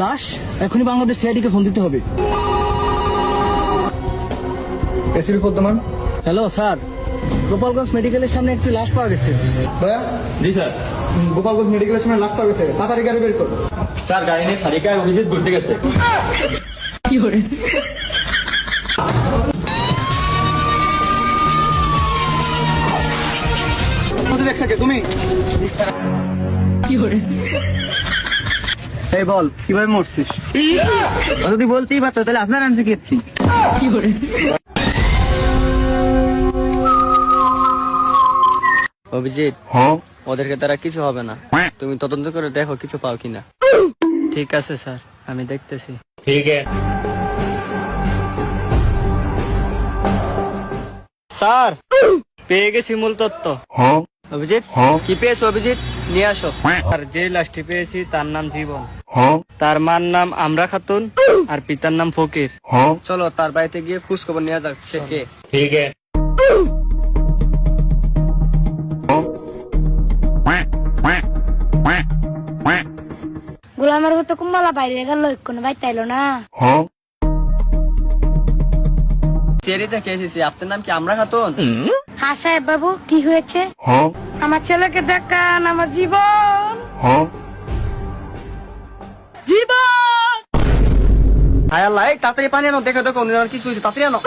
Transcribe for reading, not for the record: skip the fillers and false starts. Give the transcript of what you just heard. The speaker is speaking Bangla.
লাশ এখনই বাংলাদেশ সিআইডি কে ফোন দিতে হবে। এসিপি পদ্মমান। হ্যালো স্যার, গোপালগঞ্জ মেডিকেলের সামনে একটি লাশ পাওয়া গেছে। ভাইয়া। জি স্যার। গোপালগঞ্জ মেডিকেলের সামনে লাশ পাওয়া গেছে, তাড়াতাড়ি গাড়ি বের কর। স্যার গাড়ি নিয়ে সারিকা অভিজিৎ ঘুরতে গেছে। কি করে? দেখছে তুমি? কি করে? এই বল কিভাবে মরছিস? যদি বলতেই পারতো তাহলে আপনার আনছে কি কি করে? অভিজিৎ, ওদেরকে তারা কিছু হবে না, তুমি তদন্ত করে দেখো কিছু পাও কিনা। ঠিক আছে স্যার, আমি দেখতেছি। ঠিক আছে স্যার, পেয়ে গেছি মূল তথ্য। অভিজিৎ, কি পেয়েছো অভিজিৎ? নিয়ে আসো। আর যে লাশটি পেয়েছি তার নাম জীবন, তার মার নাম আমরা খাতুন, আর পিতার নাম ফকির। চলো তার বাড়িতে গিয়ে খোঁজ খবর নেওয়া যাক সে কে। ঠিক আছে। গোলামের মতো কুম্বালা বাইরে গেল, কোনো ভাই তাইলো না। চেরিতে কে এসেছি, আপনার নাম কি আমরা খাতুন? হ্যাঁ সাহেব বাবু, কি হয়েছে? আমার ছেলেকে দেখান, আমার জীবন। জীবন! হায় আল্লাহ, এই তাড়াতাড়ি পানি আনো, দেখো দেখো কিছু হয়েছে, তাড়াতাড়ি আনো।